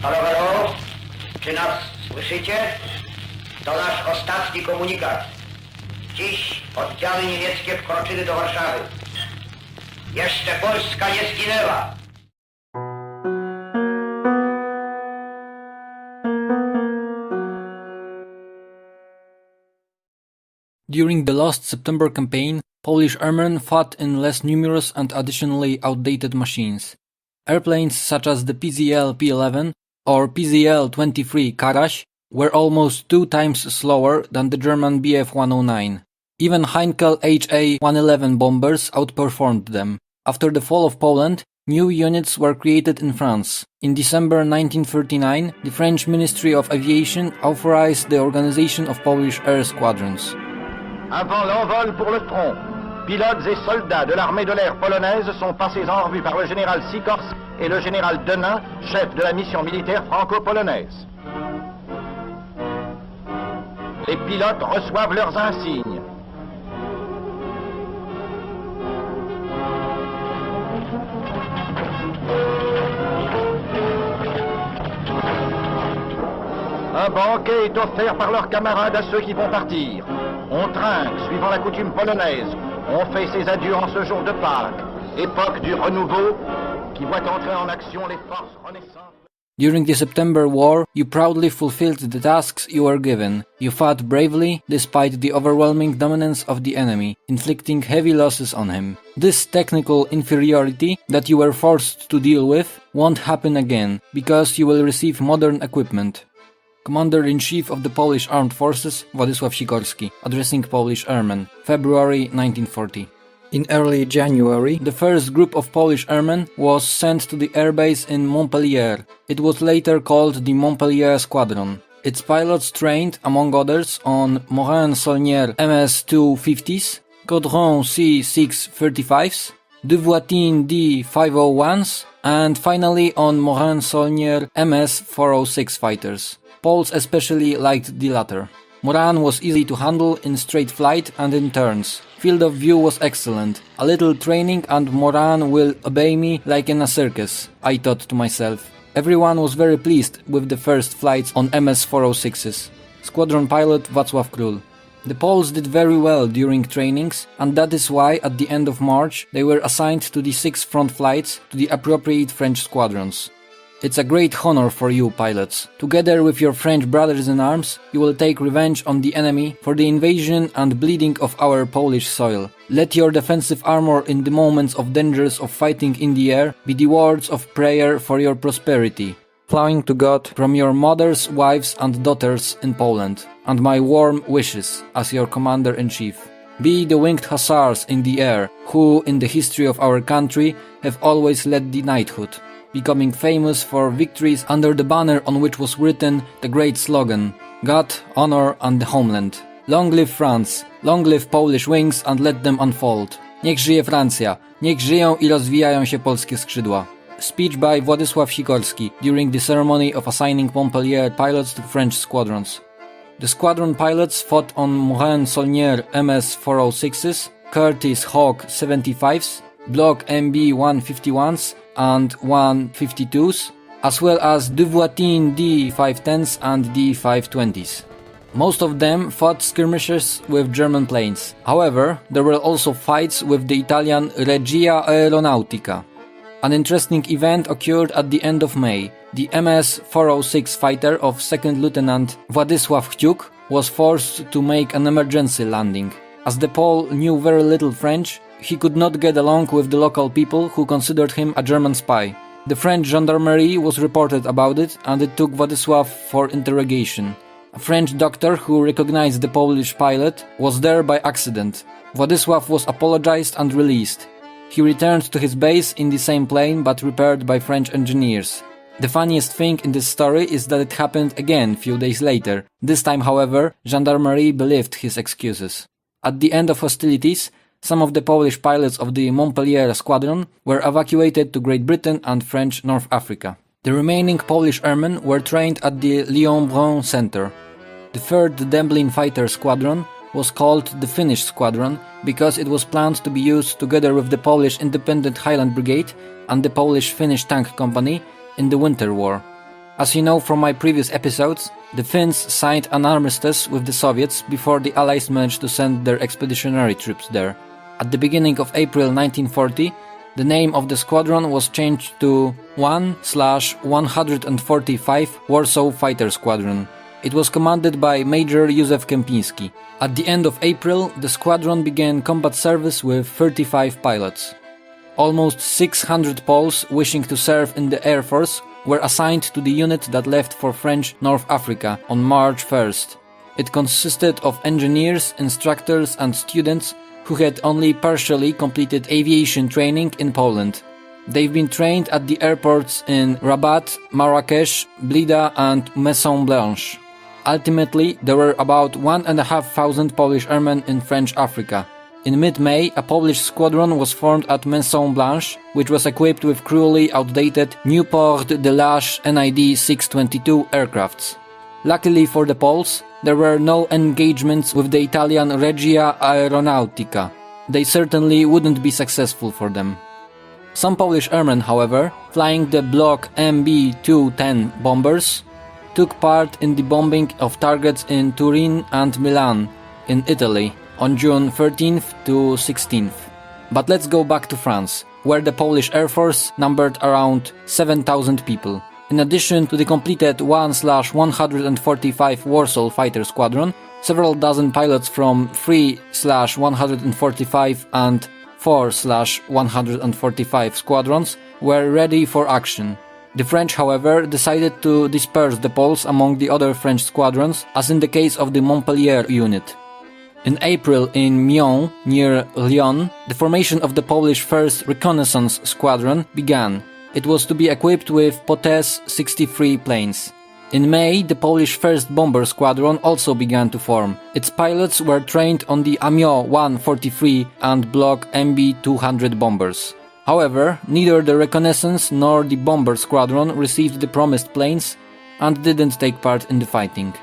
Halo, halo? Czy nas słyszycie? To nasz ostatni komunikat. Dziś oddziały niemieckie wkroczyły do Warszawy. Jeszcze Polska nie zginęła. During the last September campaign, Polish airmen fought in less numerous and additionally outdated machines. Airplanes such as the PZL P-11 or PZL 23 Karaś were almost 2 times slower than the German Bf-109. Even Heinkel HA-111 bombers outperformed them. After the fall of Poland, new units were created in France. In December 1939, the French Ministry of Aviation authorized the organization of Polish air squadrons. Avant l'envol pour le front, pilotes et soldats de l'armée de l'air polonaise sont passés en revue par le général Sikorski et le général Denain, chef de la mission militaire franco-polonaise. Les pilotes reçoivent leurs insignes. Un banquet est offert par leurs camarades à ceux qui vont partir. On trinque, suivant la coutume polonaise. On fait ses adieux en ce jour de Pâques, époque du renouveau qui voit entrer en action les forces renaissantes. During the September War, you proudly fulfilled the tasks you were given. You fought bravely despite the overwhelming dominance of the enemy, inflicting heavy losses on him. This technical inferiority that you were forced to deal with won't happen again, because you will receive modern equipment. Commander-in-Chief of the Polish Armed Forces, Władysław Sikorski, addressing Polish airmen, February 1940. In early January, the first group of Polish airmen was sent to the airbase in Montpellier. It was later called the Montpellier Squadron. Its pilots trained, among others, on Morin-Saulnier MS-250s, Caudron C-635s, Devoitin D-501s, and finally on Morin-Saulnier MS-406 fighters. Poles especially liked the latter. Moran was easy to handle in straight flight and in turns. Field of view was excellent. A little training and Moran will obey me like in a circus, I thought to myself. Everyone was very pleased with the first flights on MS-406s. Squadron pilot Wacław Król. The Poles did very well during trainings, and that is why at the end of March they were assigned to the 6 front flights to the appropriate French squadrons. It's a great honor for you, pilots. Together with your French brothers in arms, you will take revenge on the enemy for the invasion and bleeding of our Polish soil. Let your defensive armor in the moments of dangers of fighting in the air be the words of prayer for your prosperity, flowing to God from your mothers, wives and daughters in Poland, and my warm wishes as your commander-in-chief. Be the winged hussars in the air, who in the history of our country have always led the knighthood, becoming famous for victories under the banner on which was written the great slogan, God, honor and the homeland. Long live France, long live Polish wings and let them unfold. Niech żyje Francja, niech żyją i rozwijają się polskie skrzydła. Speech by Władysław Sikorski during the ceremony of assigning Montpellier pilots to French squadrons. The squadron pilots fought on Morin-Saulnier MS-406s, Curtiss Hawk 75s, Block MB-151s and 152s, as well as Devoitin D-510s and D-520s. Most of them fought skirmishes with German planes. However, there were also fights with the Italian Regia Aeronautica. An interesting event occurred at the end of May. The MS-406 fighter of 2nd Lieutenant Władysław Kciuk was forced to make an emergency landing. As the Pole knew very little French, he could not get along with the local people who considered him a German spy. The French gendarmerie was reported about it and it took Władysław for interrogation. A French doctor who recognized the Polish pilot was there by accident. Władysław was apologized and released. He returned to his base in the same plane but repaired by French engineers. The funniest thing in this story is that it happened again few days later. This time, however, gendarmerie believed his excuses. At the end of hostilities, some of the Polish pilots of the Montpellier squadron were evacuated to Great Britain and French North Africa. The remaining Polish airmen were trained at the Lyon-Bron Center. The 3rd Demblin Fighter Squadron was called the Finnish Squadron because it was planned to be used together with the Polish Independent Highland Brigade and the Polish-Finnish Tank Company in the Winter War. As you know from my previous episodes, the Finns signed an armistice with the Soviets before the Allies managed to send their expeditionary troops there. At the beginning of April 1940, the name of the squadron was changed to 1/145 Warsaw Fighter Squadron. It was commanded by Major Józef Kępiński. At the end of April, the squadron began combat service with 35 pilots. Almost 600 Poles wishing to serve in the Air Force were assigned to the unit that left for French North Africa on March 1st. It consisted of engineers, instructors and students who had only partially completed aviation training in Poland. They've been trained at the airports in Rabat, Marrakesh, Blida and Maison Blanche. Ultimately, there were about 1,500 Polish airmen in French Africa. In mid-May, a Polish squadron was formed at Maison Blanche, which was equipped with cruelly outdated Nieuport de l'Arche NID 622 aircrafts. Luckily for the Poles, there were no engagements with the Italian Regia Aeronautica. They certainly wouldn't be successful for them. Some Polish airmen, however, flying the Block MB-210 bombers, took part in the bombing of targets in Turin and Milan, in Italy, on June 13th to 16th. But let's go back to France, where the Polish Air Force numbered around 7,000 people. In addition to the completed 1/145 Warsaw Fighter Squadron, several dozen pilots from 3/145 and 4/145 squadrons were ready for action. The French, however, decided to disperse the Poles among the other French squadrons, as in the case of the Montpellier unit. In April in Meaux, near Lyon, the formation of the Polish 1st Reconnaissance Squadron began. It was to be equipped with Potes 63 planes. In May, the Polish 1st Bomber Squadron also began to form. Its pilots were trained on the Amiot 143 and Block MB-200 bombers. However, neither the Reconnaissance nor the Bomber Squadron received the promised planes and didn't take part in the fighting.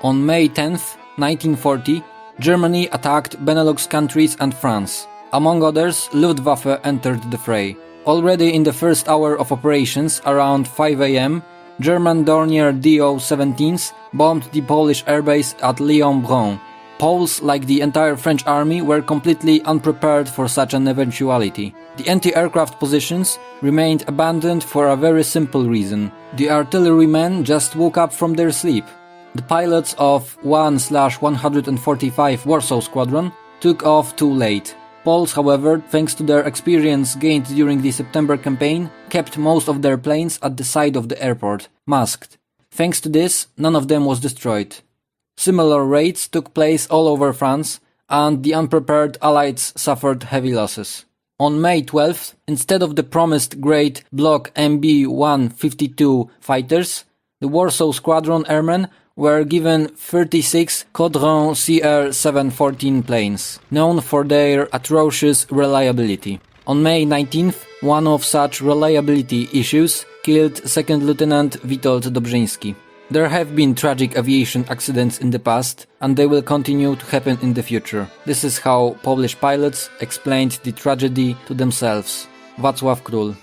On May 10th, 1940, Germany attacked Benelux countries and France. Among others, Luftwaffe entered the fray. Already in the first hour of operations, around 5 am, German Dornier Do-17s bombed the Polish airbase at Lyon-Bron. Poles, like the entire French army, were completely unprepared for such an eventuality. The anti-aircraft positions remained abandoned for a very simple reason. The artillerymen just woke up from their sleep. The pilots of 1/145 Warsaw Squadron took off too late. Poles, however, thanks to their experience gained during the September campaign, kept most of their planes at the side of the airport, masked. Thanks to this, none of them was destroyed. Similar raids took place all over France, and the unprepared Allies suffered heavy losses. On May 12th, instead of the promised great Block MB-152 fighters, the Warsaw Squadron airmen were given 36 Caudron CR-714 planes, known for their atrocious reliability. On May 19th, one of such reliability issues killed 2nd Lieutenant Witold Dobrzyński. There have been tragic aviation accidents in the past, and they will continue to happen in the future. This is how Polish pilots explained the tragedy to themselves. Wacław Król.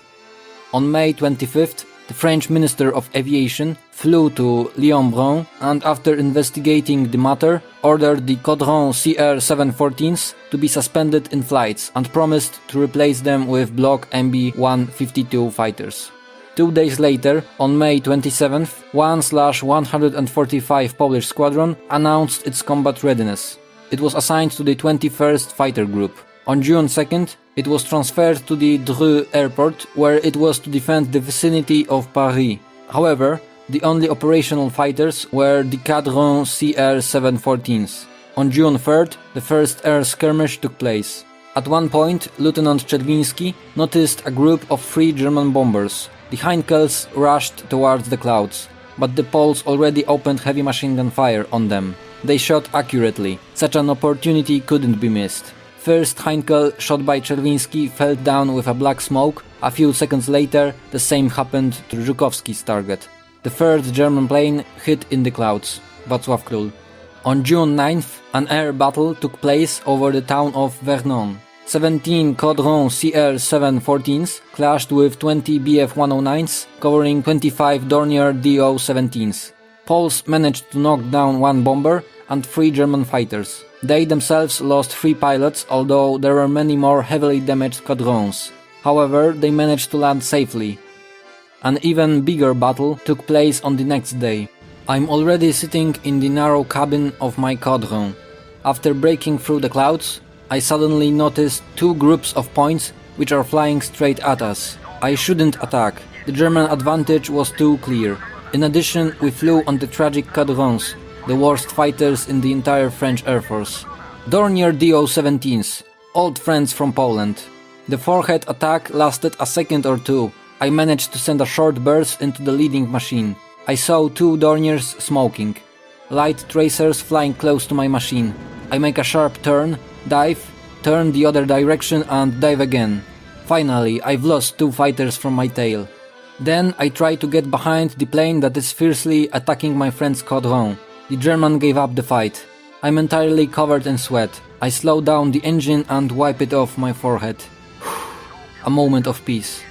On May 25th, the French Minister of Aviation flew to Lyon-Bron and, after investigating the matter, ordered the Caudron CR-714s to be suspended in flights and promised to replace them with Block MB-152 fighters. 2 days later, on May 27th, 1/145 Polish Squadron announced its combat readiness. It was assigned to the 21st Fighter Group. On June 2nd, it was transferred to the Dreux airport, where it was to defend the vicinity of Paris. However, the only operational fighters were the Caudron CR-714s. On June 3rd, the first air skirmish took place. At one point, Lieutenant Czerwiński noticed a group of 3 German bombers. The Heinkels rushed towards the clouds, but the Poles already opened heavy machine gun fire on them. They shot accurately. Such an opportunity couldn't be missed. First Heinkel, shot by Czerwiński, fell down with a black smoke. A few seconds later, the same happened to Żukowski's target. The third German plane hit in the clouds. Wacław Król. On June 9th, an air battle took place over the town of Vernon. 17 Caudron CL-714s clashed with 20 Bf-109s, covering 25 Dornier Do-17s. Poles managed to knock down 1 bomber and 3 German fighters. They themselves lost 3 pilots, although there were many more heavily damaged Caudrons. However, they managed to land safely. An even bigger battle took place on the next day. I'm already sitting in the narrow cabin of my Caudron. After breaking through the clouds, I suddenly noticed 2 groups of points which are flying straight at us. I shouldn't attack. The German advantage was too clear. In addition, we flew on the tragic Caudrons, the worst fighters in the entire French Air Force. Dornier Do-17s, old friends from Poland. The forehead attack lasted a second or two. I managed to send a short burst into the leading machine. I saw 2 Dorniers smoking. Light tracers flying close to my machine. I make a sharp turn, dive, turn the other direction and dive again. Finally, I've lost 2 fighters from my tail. Then I try to get behind the plane that is fiercely attacking my friend's Caudron. The German gave up the fight. I'm entirely covered in sweat. I slow down the engine and wipe it off my forehead. A moment of peace.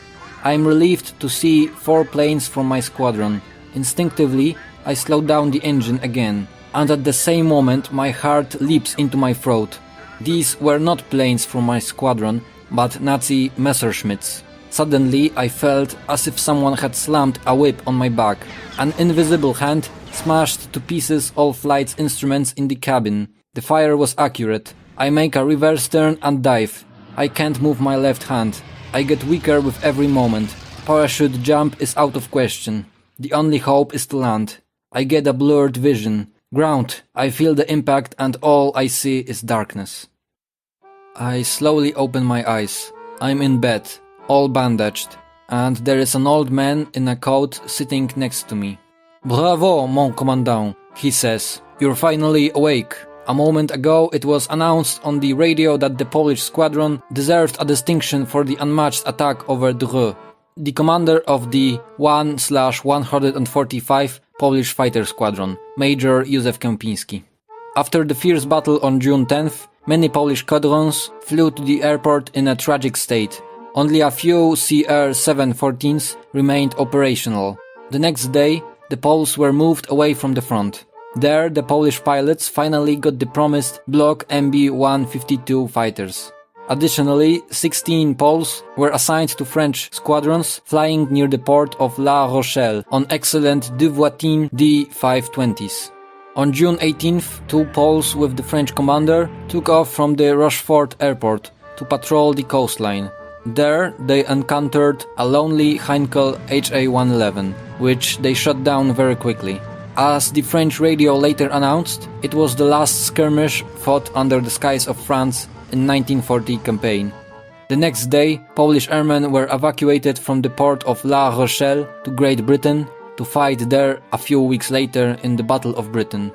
I am relieved to see 4 planes from my squadron. Instinctively, I slow down the engine again, and at the same moment my heart leaps into my throat. These were not planes from my squadron, but Nazi Messerschmitts. Suddenly, I felt as if someone had slammed a whip on my back. An invisible hand smashed to pieces all flight's instruments in the cabin. The fire was accurate. I make a reverse turn and dive. I can't move my left hand. I get weaker with every moment. Parachute jump is out of question. The only hope is to land. I get a blurred vision. Ground. I feel the impact and all I see is darkness. I slowly open my eyes. I'm in bed, all bandaged, and there is an old man in a coat sitting next to me. "Bravo, mon commandant," he says. "You're finally awake. A moment ago it was announced on the radio that the Polish squadron deserved a distinction for the unmatched attack over Dreux." The commander of the 1/145 Polish Fighter Squadron, Major Józef Kępiński. After the fierce battle on June 10th, many Polish squadrons flew to the airport in a tragic state. Only a few CR-714s remained operational. The next day, the Poles were moved away from the front. There, the Polish pilots finally got the promised Block MB-152 fighters. Additionally, 16 Poles were assigned to French squadrons flying near the port of La Rochelle on excellent Devoitin D-520s. On June 18th, 2 Poles with the French commander took off from the Rochefort airport to patrol the coastline. There, they encountered a lonely Heinkel HA-111, which they shot down very quickly. As the French radio later announced, it was the last skirmish fought under the skies of France in 1940 campaign. The next day, Polish airmen were evacuated from the port of La Rochelle to Great Britain to fight there a few weeks later in the Battle of Britain.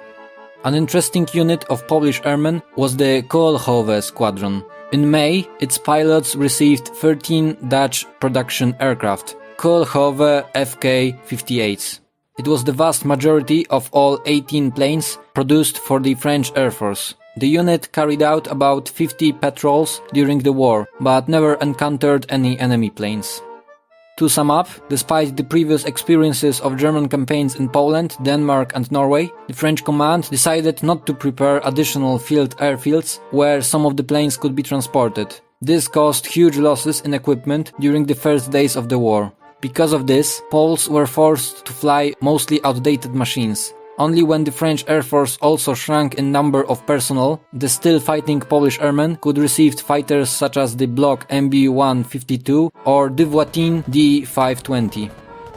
An interesting unit of Polish airmen was the Kołchowe Squadron. In May, its pilots received 13 Dutch production aircraft, Kołchowe Fk-58s. It was the vast majority of all 18 planes produced for the French Air Force. The unit carried out about 50 patrols during the war, but never encountered any enemy planes. To sum up, despite the previous experiences of German campaigns in Poland, Denmark and Norway, the French command decided not to prepare additional field airfields where some of the planes could be transported. This caused huge losses in equipment during the first days of the war. Because of this, Poles were forced to fly mostly outdated machines. Only when the French Air Force also shrank in number of personnel, the still fighting Polish airmen could receive fighters such as the Block MB-152 or Devoitin D-520.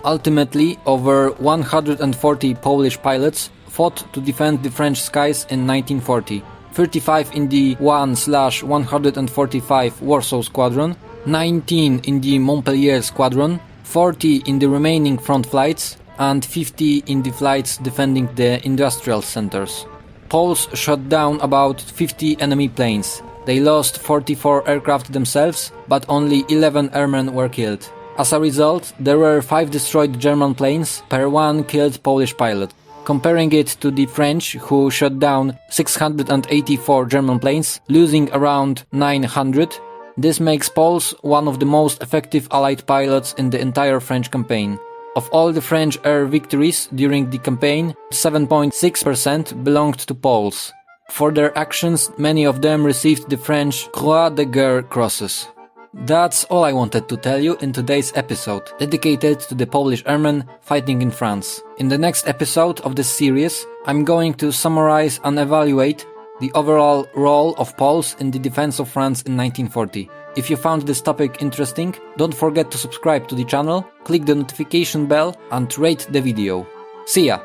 Ultimately, over 140 Polish pilots fought to defend the French skies in 1940. 35 in the 1/145 Warsaw Squadron, 19 in the Montpellier Squadron, 40 in the remaining front flights, and 50 in the flights defending the industrial centers. Poles shot down about 50 enemy planes. They lost 44 aircraft themselves, but only 11 airmen were killed. As a result, there were 5 destroyed German planes per 1 killed Polish pilot. Comparing it to the French, who shot down 684 German planes, losing around 900, This makes Poles one of the most effective Allied pilots in the entire French campaign. Of all the French air victories during the campaign, 7.6% belonged to Poles. For their actions, many of them received the French Croix de Guerre crosses. That's all I wanted to tell you in today's episode, dedicated to the Polish airmen fighting in France. In the next episode of this series, I'm going to summarize and evaluate the overall role of Poles in the defense of France in 1940. If you found this topic interesting, don't forget to subscribe to the channel, click the notification bell and rate the video. See ya!